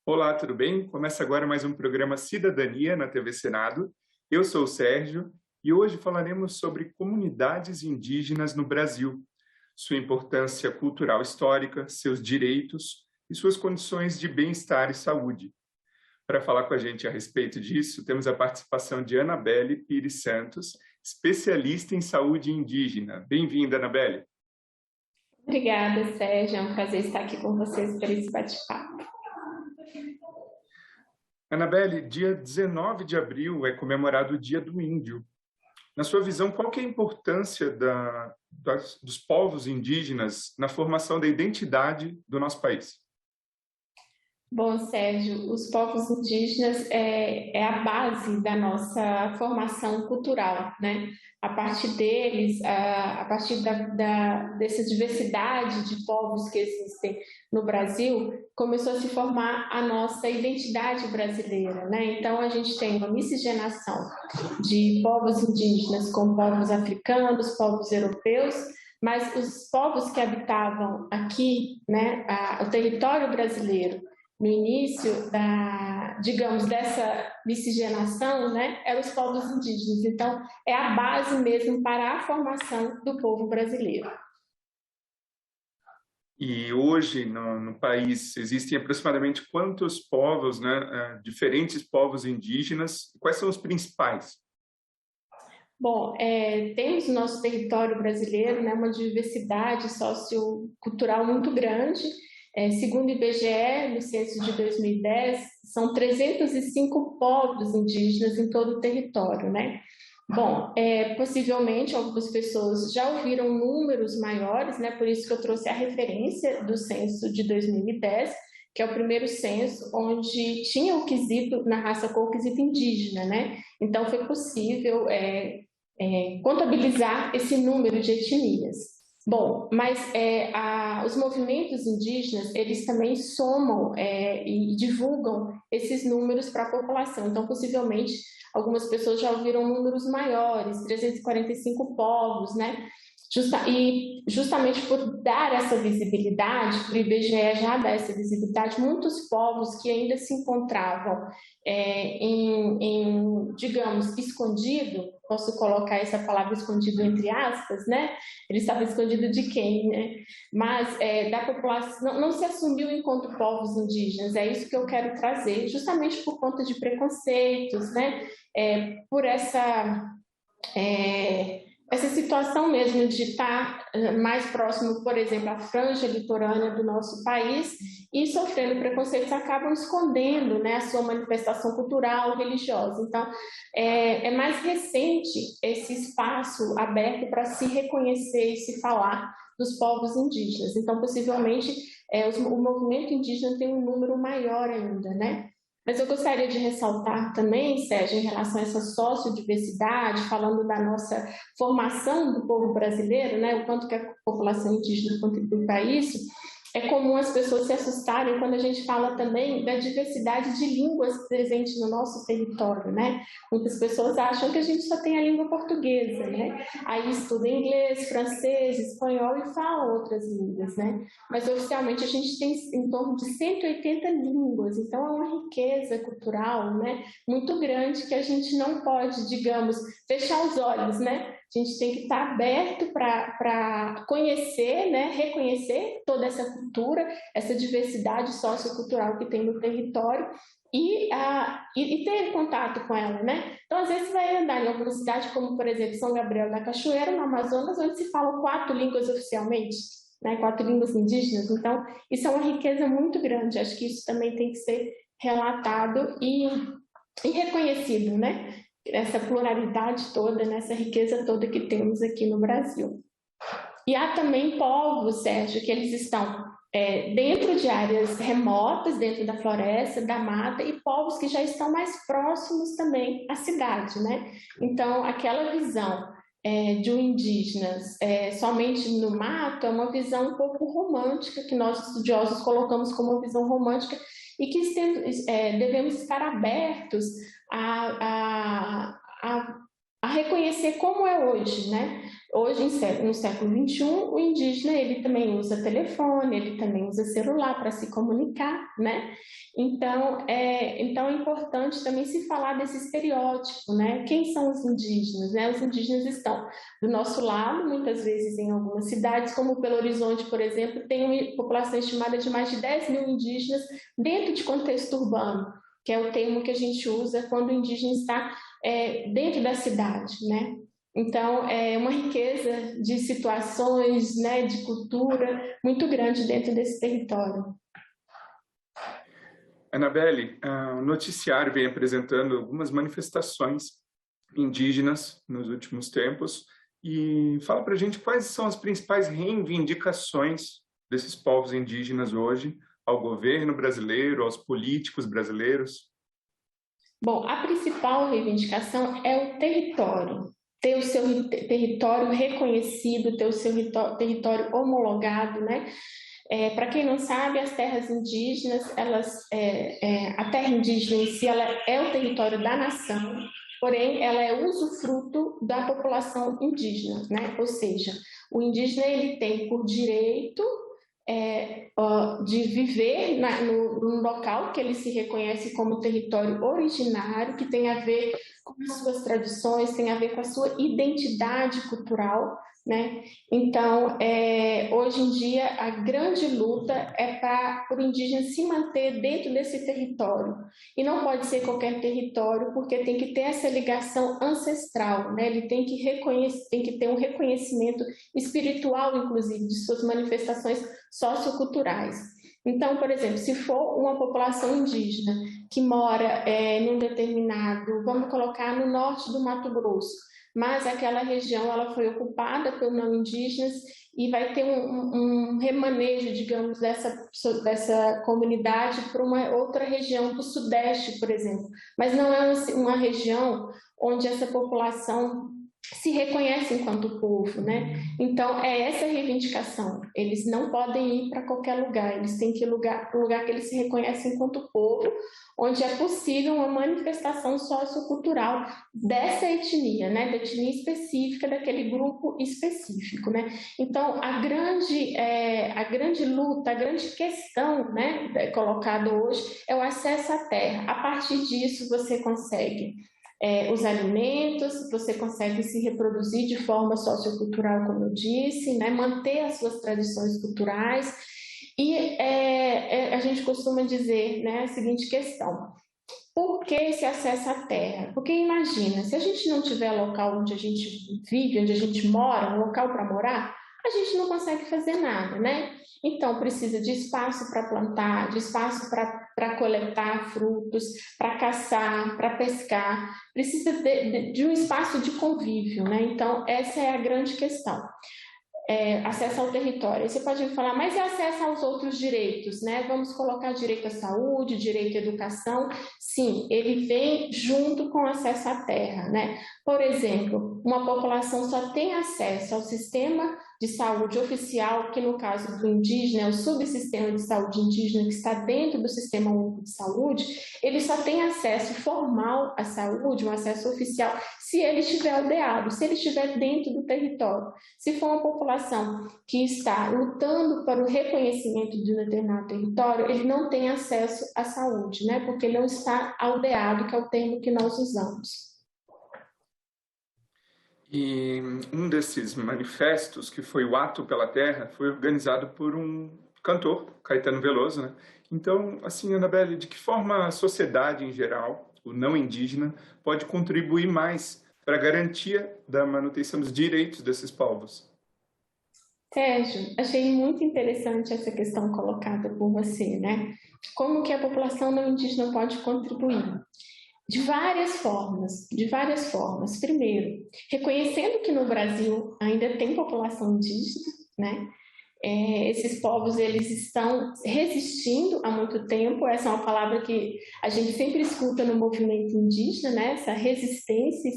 Olá, tudo bem? Começa agora mais um programa Cidadania na TV Senado. Eu sou o Sérgio e hoje falaremos sobre comunidades indígenas no Brasil, sua importância cultural histórica, seus direitos e suas condições de bem-estar e saúde. Para falar com a gente a respeito disso, temos a participação de Anabelle Pires Santos, especialista em saúde indígena. Bem-vinda, Anabelle. Obrigada, Sérgio. É um prazer estar aqui com vocês para esse bate-papo. Anabelle, dia 19 de abril é comemorado o Dia do Índio. Na sua visão, qual que é a importância dos povos indígenas na formação da identidade do nosso país? Bom, Sérgio, os povos indígenas é a base da nossa formação cultural, né? A partir deles, a partir dessa diversidade de povos que existem no Brasil, começou a se formar a nossa identidade brasileira, né? Então, a gente tem uma miscigenação de povos indígenas com povos africanos, povos europeus, mas os povos que habitavam aqui, né, o território brasileiro, no início digamos, dessa miscigenação, né, eram os povos indígenas. Então, é a base mesmo para a formação do povo brasileiro. E hoje, no país, existem aproximadamente quantos povos, né, diferentes povos indígenas? Quais são os principais? Bom, temos no nosso território brasileiro, né, uma diversidade sociocultural muito grande. Segundo o IBGE, no censo de 2010, são 305 povos indígenas em todo o território, né? Bom, possivelmente algumas pessoas já ouviram números maiores, né? Por isso que eu trouxe a referência do censo de 2010, que é o primeiro censo onde tinha o quesito na raça cor, o quesito indígena, né? Então foi possível contabilizar esse número de etnias. Bom, mas os movimentos indígenas, eles também somam e divulgam esses números para a população. Então, possivelmente, algumas pessoas já ouviram números maiores, 345 povos, né? E justamente por dar essa visibilidade, por o IBGE já dar essa visibilidade, muitos povos que ainda se encontravam digamos, escondido, posso colocar essa palavra escondido entre aspas, né? Ele estava escondido de quem, né? Mas da população, não se assumiu enquanto povos indígenas, é isso que eu quero trazer, justamente por conta de preconceitos, né? Por essa situação mesmo de estar mais próximo, por exemplo, à franja litorânea do nosso país e sofrendo preconceitos, acabam escondendo, né, a sua manifestação cultural, religiosa. Então, é mais recente esse espaço aberto para se reconhecer e se falar dos povos indígenas. Então, possivelmente, o movimento indígena tem um número maior ainda, né? Mas eu gostaria de ressaltar também, Sérgio, em relação a essa sociodiversidade, falando da nossa formação do povo brasileiro, né, o quanto que a população indígena contribui para isso, é comum as pessoas se assustarem quando a gente fala também da diversidade de línguas presentes no nosso território, né? Muitas pessoas acham que a gente só tem a língua portuguesa, né? Aí estuda inglês, francês, espanhol e fala outras línguas, né? Mas oficialmente a gente tem em torno de 180 línguas, então é uma riqueza cultural, né, muito grande que a gente não pode, digamos, fechar os olhos, né? A gente tem que estar aberto para conhecer, né, reconhecer toda essa cultura, essa diversidade sociocultural que tem no território e ter contato com ela, né? Então, às vezes, você vai andar em alguma cidade, como, por exemplo, São Gabriel da Cachoeira, no Amazonas, onde se falam 4 línguas oficialmente, né, 4 línguas indígenas. Então, isso é uma riqueza muito grande. Acho que isso também tem que ser relatado e reconhecido, né? Essa pluralidade toda, nessa riqueza toda que temos aqui no Brasil. E há também povos, Sérgio, que eles estão dentro de áreas remotas, dentro da floresta, da mata, e povos que já estão mais próximos também à cidade, né? Então, aquela visão de um indígena somente no mato é uma visão um pouco romântica, que nós estudiosos colocamos como uma visão romântica, e que devemos estar abertos a reconhecer como é hoje, né? Hoje, no século XXI, o indígena ele também usa telefone, ele também usa celular para se comunicar, né? Então é importante também se falar desse estereótipo, né? Quem são os indígenas, né? Os indígenas estão do nosso lado, muitas vezes em algumas cidades, como Belo Horizonte, por exemplo, tem uma população estimada de mais de 10 mil indígenas dentro de contexto urbano, que é o termo que a gente usa quando o indígena está dentro da cidade, né? Então, é uma riqueza de situações, né, de cultura muito grande dentro desse território. Anabelle, o noticiário vem apresentando algumas manifestações indígenas nos últimos tempos e fala para a gente quais são as principais reivindicações desses povos indígenas hoje ao governo brasileiro, aos políticos brasileiros. Bom, a principal reivindicação é o território. Ter o seu território reconhecido, ter o seu território homologado, né? Para quem não sabe, as terras indígenas, a terra indígena em si, ela é o território da nação, porém, ela é usufruto da população indígena, né? Ou seja, o indígena ele tem por direito de viver no local que ele se reconhece como território originário, que tem a ver com as suas tradições, tem a ver com a sua identidade cultural, né? Então, hoje em dia, a grande luta é para o indígena se manter dentro desse território. E não pode ser qualquer território, porque tem que ter essa ligação ancestral, né? Ele tem que ter um reconhecimento espiritual, inclusive, de suas manifestações socioculturais. Então, por exemplo, se for uma população indígena que mora num determinado, vamos colocar no norte do Mato Grosso, mas aquela região ela foi ocupada por não indígenas e vai ter um remanejo, digamos, dessa comunidade para uma outra região do Sudeste, por exemplo. Mas não é uma região onde essa população se reconhece enquanto povo, né? Então, é essa reivindicação. Eles não podem ir para qualquer lugar, eles têm que ir para o lugar que eles se reconhecem enquanto povo, onde é possível uma manifestação sociocultural dessa etnia, né? Da etnia específica, daquele grupo específico, né? Então, a grande luta, a grande questão, né, colocada hoje é o acesso à terra. A partir disso, você consegue os alimentos, você consegue se reproduzir de forma sociocultural, como eu disse, né? Manter as suas tradições culturais. E a gente costuma dizer, né, a seguinte questão: por que esse acesso à terra? Porque imagina, se a gente não tiver local onde a gente vive, onde a gente mora, um local para morar, a gente não consegue fazer nada, né? Então, precisa de espaço para plantar, de espaço para coletar frutos, para caçar, para pescar, precisa de um espaço de convívio, né? Então, essa é a grande questão. Acesso ao território. Aí você pode me falar, mas e acesso aos outros direitos, né? Vamos colocar direito à saúde, direito à educação. Sim, ele vem junto com acesso à terra, né? Por exemplo, uma população só tem acesso ao sistema de saúde oficial, que no caso do indígena é o subsistema de saúde indígena, que está dentro do Sistema Único de Saúde. Ele só tem acesso formal à saúde, um acesso oficial, se ele estiver aldeado, se ele estiver dentro do território. Se for uma população que está lutando para o reconhecimento de um determinado território, ele não tem acesso à saúde, né? Porque ele não está aldeado, que é o termo que nós usamos. E um desses manifestos, que foi o Ato pela Terra, foi organizado por um cantor, Caetano Veloso, né? Então, assim, Anabelle, de que forma a sociedade em geral, o não indígena, pode contribuir mais para a garantia da manutenção dos direitos desses povos? Sérgio, achei muito interessante essa questão colocada por você, né? Como que a população não indígena pode contribuir? De várias formas, de várias formas. Primeiro, reconhecendo que no Brasil ainda tem população indígena, né? Esses povos, eles estão resistindo há muito tempo, essa é uma palavra que a gente sempre escuta no movimento indígena, né? Essa resistência,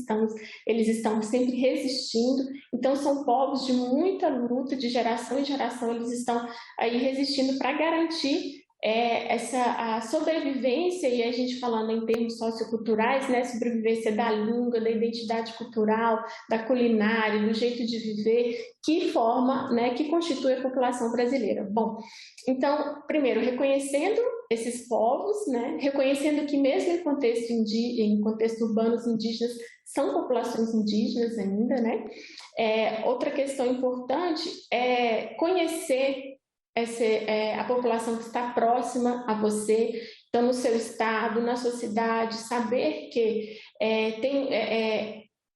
eles estão sempre resistindo, então são povos de muita luta, de geração em geração, eles estão aí resistindo para garantir a sobrevivência, e a gente falando em termos socioculturais, né, sobrevivência da língua, da identidade cultural, da culinária, do jeito de viver, que forma, né, que constitui a população brasileira. Bom, então, primeiro, reconhecendo esses povos, né, reconhecendo que mesmo em contexto urbano, os indígenas são populações indígenas ainda, né? Outra questão importante é conhecer a população que está próxima a você, então no seu estado, na sua cidade, saber que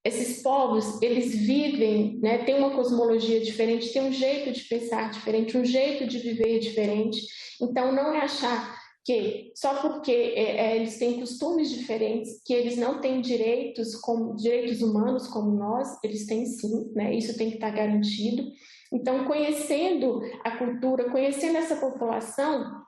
esses povos, eles vivem, né, têm uma cosmologia diferente, têm um jeito de pensar diferente, um jeito de viver diferente. Então, não é achar que só porque eles têm costumes diferentes, que eles não têm direitos humanos como nós, eles têm sim, né? Isso tem que estar garantido. Então, conhecendo a cultura, conhecendo essa população,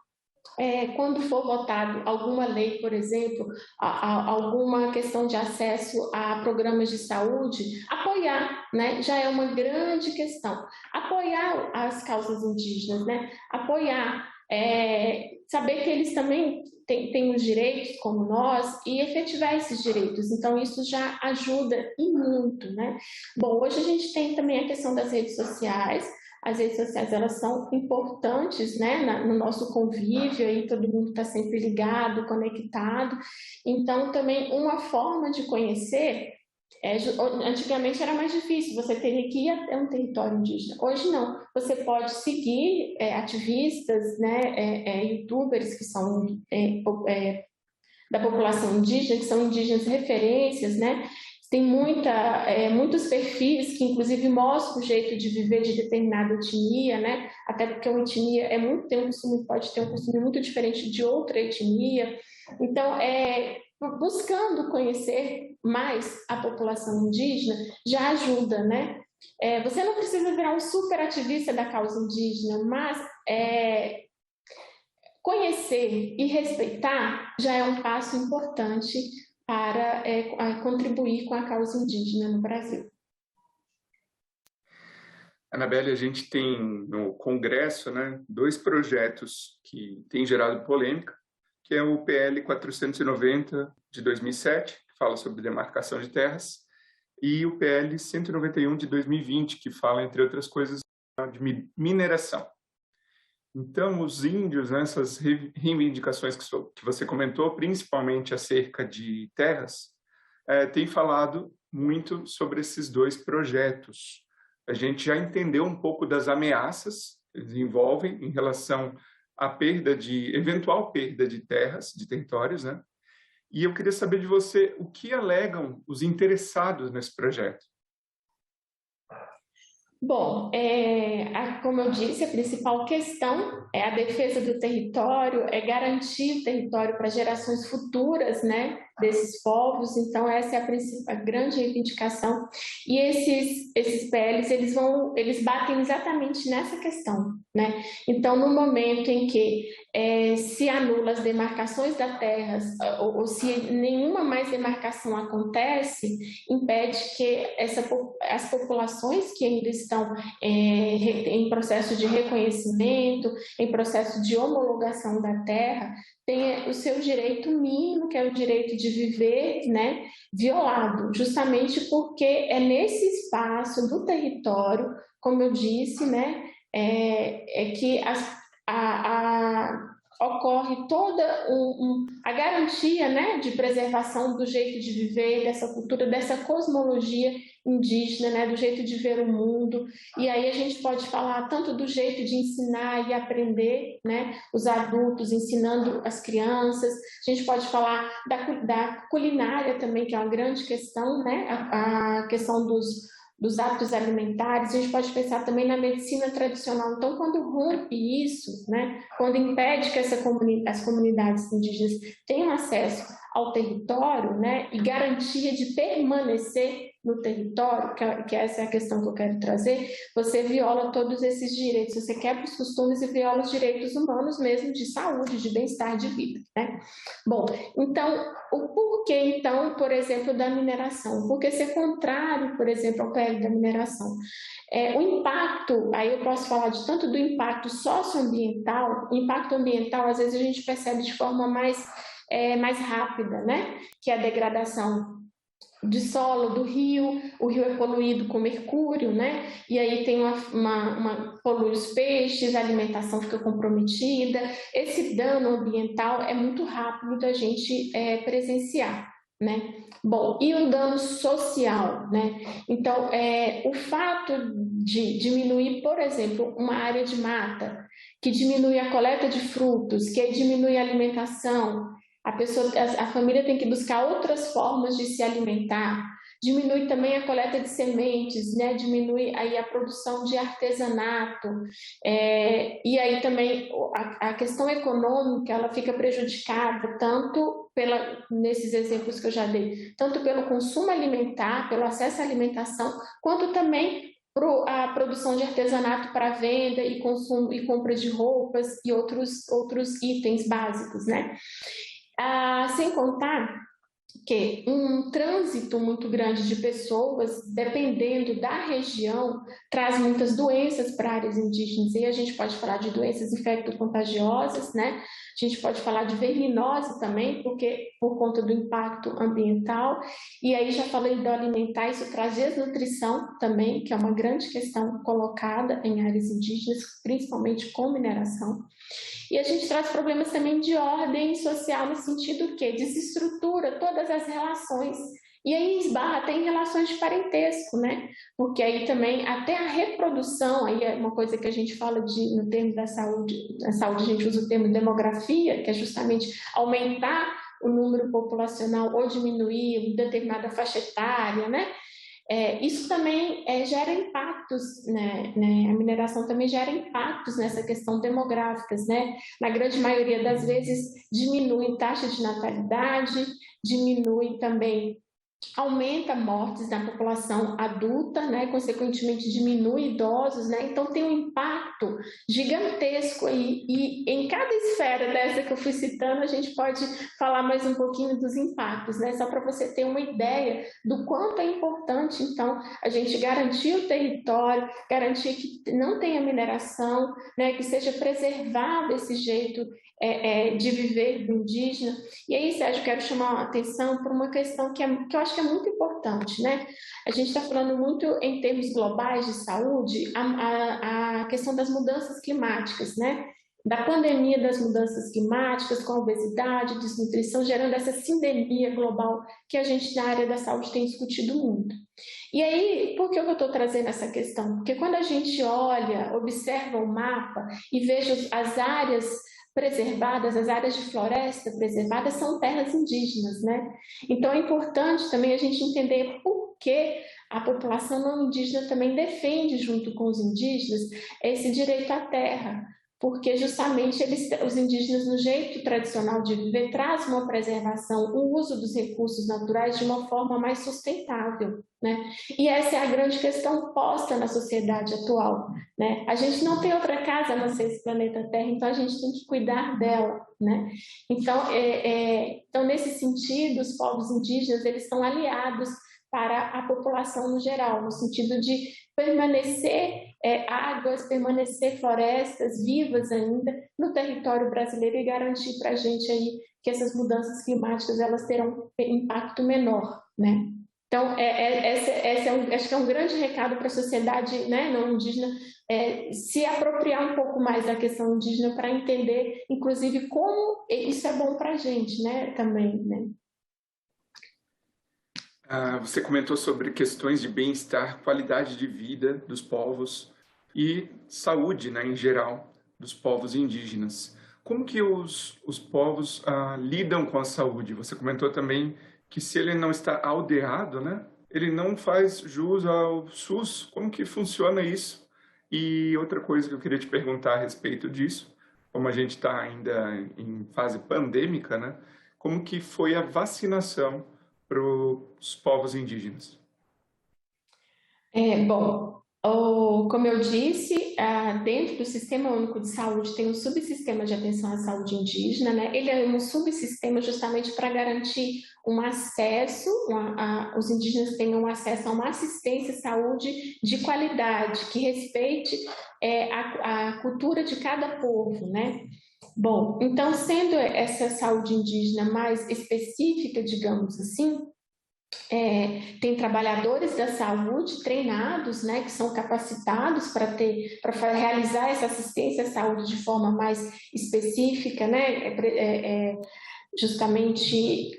quando for votado alguma lei, por exemplo, alguma questão de acesso a programas de saúde, apoiar, né? Já é uma grande questão. Apoiar as causas indígenas, né? Apoiar, saber que eles também têm os direitos como nós e efetivar esses direitos. Então, isso já ajuda e muito, né? Bom, hoje a gente tem também a questão das redes sociais. As redes sociais, elas são importantes, né, no nosso convívio, aí todo mundo está sempre ligado, conectado. Então, também uma forma de conhecer, antigamente era mais difícil, você teria que ir até um território indígena. Hoje não, você pode seguir ativistas, né, youtubers que são da população indígena, que são indígenas referências, né? Tem muitos perfis que, inclusive, mostram o jeito de viver de determinada etnia, né? Até porque uma etnia pode ter um costume muito diferente de outra etnia. Então, buscando conhecer mais a população indígena já ajuda, né? Você não precisa virar um super ativista da causa indígena, mas conhecer e respeitar já é um passo importante para contribuir com a causa indígena no Brasil. Anabelle, a gente tem no Congresso, né, 2 projetos que têm gerado polêmica, que é o PL 490 de 2007, que fala sobre demarcação de terras, e o PL 191 de 2020, que fala, entre outras coisas, de mineração. Então, os índios, nessas reivindicações que você comentou, principalmente acerca de terras, têm falado muito sobre esses 2 projetos. A gente já entendeu um pouco das ameaças que eles envolvem em relação à eventual perda de terras, de territórios, né? E eu queria saber de você o que alegam os interessados nesse projeto. Bom, como eu disse, a principal questão é a defesa do território, é garantir o território para gerações futuras, né, desses povos. Então, essa é a grande reivindicação. E esses PLs, eles batem exatamente nessa questão, né? Então, no momento em que se anula as demarcações das terras, ou se nenhuma mais demarcação acontece, impede que as populações que ainda estão em processo de reconhecimento, em processo de homologação da terra, tenha o seu direito mínimo, que é o direito de viver, né, violado, justamente porque é nesse espaço do território, como eu disse, né, que ocorre toda a garantia, né, de preservação do jeito de viver, dessa cultura, dessa cosmologia indígena, né, do jeito de ver o mundo. E aí a gente pode falar tanto do jeito de ensinar e aprender, né, os adultos ensinando as crianças. A gente pode falar da culinária também, que é uma grande questão, né, a questão dos hábitos alimentares. A gente pode pensar também na medicina tradicional. Então, quando rompe isso, né, quando impede que as comunidades indígenas tenham acesso ao território, né, e garantia de permanecer no território, que essa é a questão que eu quero trazer, você viola todos esses direitos, você quebra os costumes e viola os direitos humanos mesmo de saúde, de bem-estar, de vida, né? Bom, então, o porquê, então, por exemplo, da mineração? Porque ser contrário, por exemplo, ao PL da mineração. O impacto, aí eu posso falar de tanto do impacto socioambiental, impacto ambiental, às vezes a gente percebe de forma mais rápida, né? Que é a degradação de solo do rio, o rio é poluído com mercúrio, né? E aí tem polui os peixes, a alimentação fica comprometida. Esse dano ambiental é muito rápido da gente presenciar, né? Bom, e o dano social, né? Então, o fato de diminuir, por exemplo, uma área de mata, que diminui a coleta de frutos, que diminui a alimentação, a família tem que buscar outras formas de se alimentar, diminui também a coleta de sementes, né? Diminui aí a produção de artesanato, e aí também a questão econômica ela fica prejudicada tanto nesses exemplos que eu já dei, tanto pelo consumo alimentar, pelo acesso à alimentação, quanto também a produção de artesanato para venda e consumo e compra de roupas e outros itens básicos, né? Sem contar que um trânsito muito grande de pessoas, dependendo da região, traz muitas doenças para áreas indígenas. E a gente pode falar de doenças infecto-contagiosas, né? A gente pode falar de verminose também, porque por conta do impacto ambiental. E aí já falei do alimentar, isso traz desnutrição também, que é uma grande questão colocada em áreas indígenas, principalmente com mineração. E a gente traz problemas também de ordem social, no sentido que desestrutura todas as relações. E aí esbarra até em relações de parentesco, né? Porque aí também até a reprodução, aí é uma coisa que a gente fala no termo da saúde, na saúde a gente usa o termo demografia, que é justamente aumentar o número populacional ou diminuir em determinada faixa etária, né? Isso também gera impactos, né? A mineração também gera impactos nessa questão demográficas, né? Na grande maioria das vezes diminui taxa de natalidade, diminui também aumenta mortes na população adulta, né? Consequentemente diminui idosos, né? Então tem um impacto gigantesco aí, e em cada esfera dessa que eu fui citando a gente pode falar mais um pouquinho dos impactos, né? Só para você ter uma ideia do quanto é importante então a gente garantir o território, garantir que não tenha mineração, né? Que seja preservado esse jeito de viver do indígena. E aí, Sérgio, quero chamar a atenção para uma questão que eu acho que é muito importante, né? A gente está falando muito em termos globais de saúde, a questão das mudanças climáticas, né? Da pandemia das mudanças climáticas, com a obesidade, desnutrição, gerando essa sindemia global que a gente na área da saúde tem discutido muito. E aí, por que eu estou trazendo essa questão? Porque quando a gente olha, observa o mapa e veja as áreas preservadas, as áreas de floresta preservadas são terras indígenas, né? Então é importante também a gente entender por que a população não indígena também defende, junto com os indígenas, esse direito à terra, porque justamente os indígenas, no jeito tradicional de viver, trazem uma preservação, o uso dos recursos naturais de uma forma mais sustentável, né? E essa é a grande questão posta na sociedade atual, né? A gente não tem outra casa a não ser esse planeta Terra, então a gente tem que cuidar dela, né? Então, nesse sentido, os povos indígenas, eles são aliados para a população no geral, no sentido de permanecer águas, permanecer florestas vivas ainda no território brasileiro e garantir para a gente aí que essas mudanças climáticas elas terão impacto menor, né? Então, acho que é um grande recado para a sociedade, né, não indígena, se apropriar um pouco mais da questão indígena para entender, inclusive, como isso é bom para a gente, né, também, né? Você comentou sobre questões de bem-estar, qualidade de vida dos povos e saúde, né, em geral, dos povos indígenas. Como que os povos lidam com a saúde? Você comentou também que se ele não está aldeado, né, ele não faz jus ao SUS. Como que funciona isso? E outra coisa que eu queria te perguntar a respeito disso, como a gente está ainda em fase pandêmica, né, como que foi a vacinação para os povos indígenas? Bom, como eu disse, dentro do Sistema Único de Saúde tem um subsistema de atenção à saúde indígena, né? Ele é um subsistema justamente para garantir um acesso, os indígenas tenham acesso a uma assistência à saúde de qualidade, que respeite a cultura de cada povo, né? Bom, então, sendo essa saúde indígena mais específica, digamos assim, tem trabalhadores da saúde treinados, né, que são capacitados para realizar essa assistência à saúde de forma mais específica, né, justamente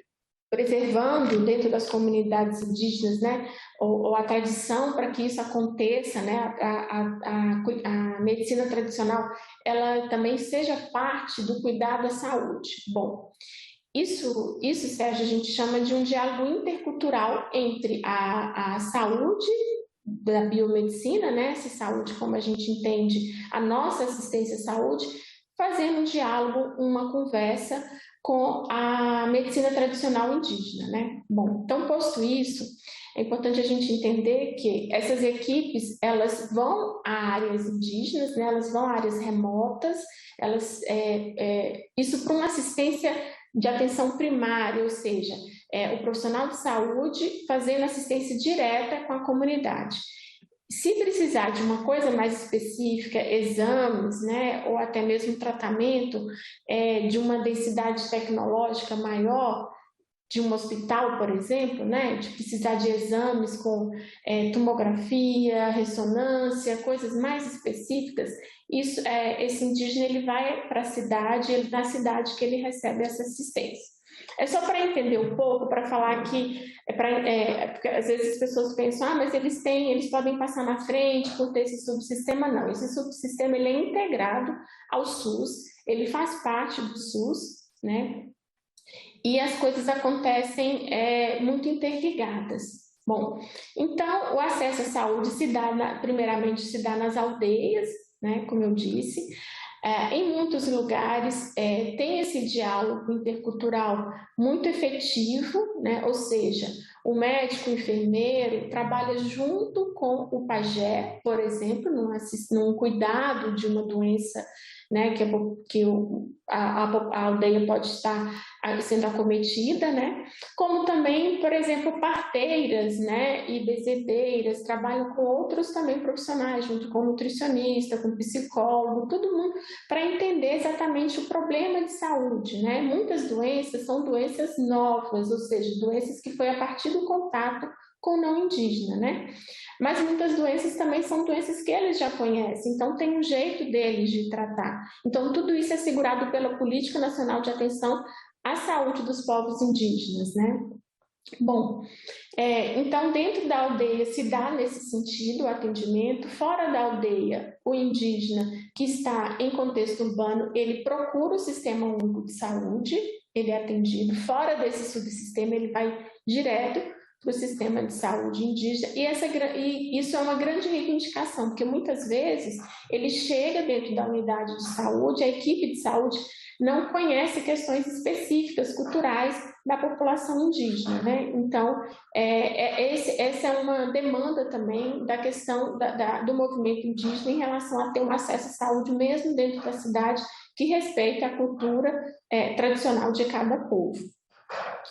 preservando dentro das comunidades indígenas, né, ou a tradição para que isso aconteça, né, a medicina tradicional, ela também seja parte do cuidado à saúde. Bom, isso, Sérgio, a gente chama de um diálogo intercultural entre a saúde da biomedicina, né, essa saúde como a gente entende, a nossa assistência à saúde, fazendo um diálogo, uma conversa com a medicina tradicional indígena, né? Bom, então, posto isso, é importante a gente entender que essas equipes, elas vão a áreas indígenas, né? Elas vão a áreas remotas, isso para uma assistência de atenção primária, ou seja, o profissional de saúde fazendo assistência direta com a comunidade. Se precisar de uma coisa mais específica, exames, né, ou até mesmo tratamento de uma densidade tecnológica maior, de um hospital, por exemplo, né, de precisar de exames com tomografia, ressonância, coisas mais específicas, esse indígena ele vai para a cidade, na cidade que ele recebe essa assistência. É só para entender um pouco, para falar que, porque às vezes as pessoas pensam, mas eles podem passar na frente por ter esse subsistema. Não, esse subsistema ele é integrado ao SUS, ele faz parte do SUS, né? E as coisas acontecem muito interligadas. Bom, então o acesso à saúde primeiramente se dá nas aldeias, né, como eu disse. Em muitos lugares tem esse diálogo intercultural muito efetivo, né? Ou seja, o médico, o enfermeiro trabalha junto com o pajé, por exemplo, num cuidado de uma doença, né, que a aldeia pode estar sendo acometida, né? Como também, por exemplo, parteiras, né, e bezedeiras trabalham com outros também profissionais, junto com nutricionista, com psicólogo, todo mundo, para entender exatamente o problema de saúde, né? Muitas doenças são doenças novas, ou seja, doenças que foi a partir do contato com o não indígena, né? Mas muitas doenças também são doenças que eles já conhecem, então tem um jeito deles de tratar. Então tudo isso é assegurado pela Política Nacional de Atenção à Saúde dos Povos Indígenas, né? Bom, então dentro da aldeia se dá nesse sentido o atendimento, fora da aldeia o indígena que está em contexto urbano, ele procura o Sistema Único de Saúde, ele é atendido, fora desse subsistema ele vai direto para o sistema de saúde indígena, e isso é uma grande reivindicação, porque muitas vezes ele chega dentro da unidade de saúde, a equipe de saúde não conhece questões específicas, culturais da população indígena, né? Então, essa é uma demanda também da questão do movimento indígena em relação a ter um acesso à saúde mesmo dentro da cidade, que respeite a cultura tradicional de cada povo.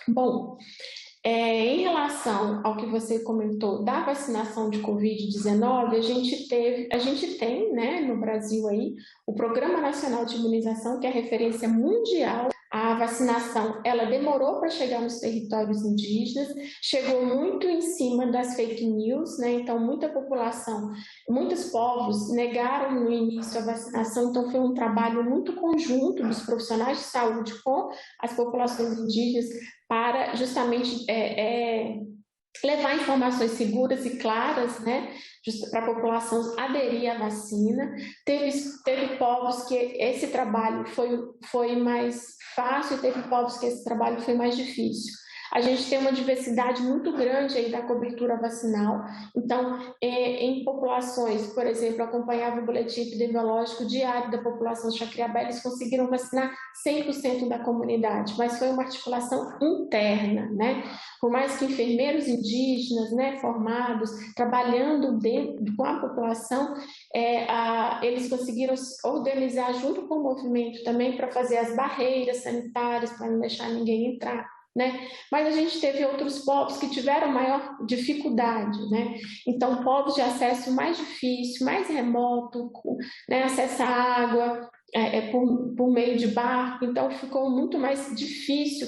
Bom, em relação ao que você comentou da vacinação de Covid-19, a gente tem, né, no Brasil aí, o Programa Nacional de Imunização, que é a referência mundial. A vacinação, ela demorou para chegar nos territórios indígenas, chegou muito em cima das fake news, né? Então muita população, muitos povos negaram no início a vacinação, então foi um trabalho muito conjunto dos profissionais de saúde com as populações indígenas para justamente levar informações seguras e claras, né, para a população aderir à vacina. Teve povos que esse trabalho foi mais fácil, teve povos que esse trabalho foi mais difícil. A gente tem uma diversidade muito grande aí da cobertura vacinal. Então, em populações, por exemplo, acompanhava o boletim epidemiológico diário da população de Jacriabá, eles conseguiram vacinar 100% da comunidade, mas foi uma articulação interna, né? Por mais que enfermeiros indígenas, né, formados, trabalhando com a população, eles conseguiram organizar junto com o movimento também para fazer as barreiras sanitárias, para não deixar ninguém entrar, né? Mas a gente teve outros povos que tiveram maior dificuldade, né? Então, povos de acesso mais difícil, mais remoto, né? Acesso à água por meio de barco, então ficou muito mais difícil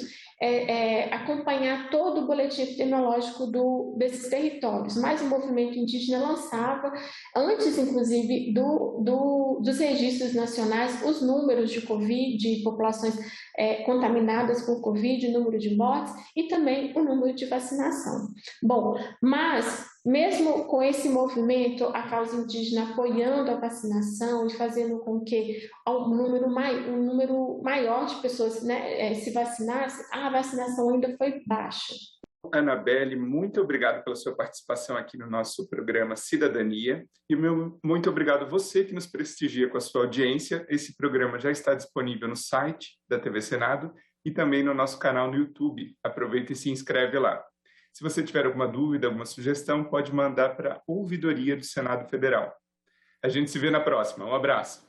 acompanhar todo o boletim epidemiológico desses territórios, mas o movimento indígena lançava, antes inclusive dos registros nacionais, os números de Covid, de populações contaminadas por Covid, o número de mortes e também o número de vacinação. Bom, mas mesmo com esse movimento, a causa indígena apoiando a vacinação e fazendo com que um número maior de pessoas, né, se vacinasse, a vacinação ainda foi baixa. Anabelle, muito obrigado pela sua participação aqui no nosso programa Cidadania e muito obrigado a você que nos prestigia com a sua audiência. Esse programa já está disponível no site da TV Senado e também no nosso canal no YouTube. Aproveita e se inscreve lá. Se você tiver alguma dúvida, alguma sugestão, pode mandar para a Ouvidoria do Senado Federal. A gente se vê na próxima. Um abraço.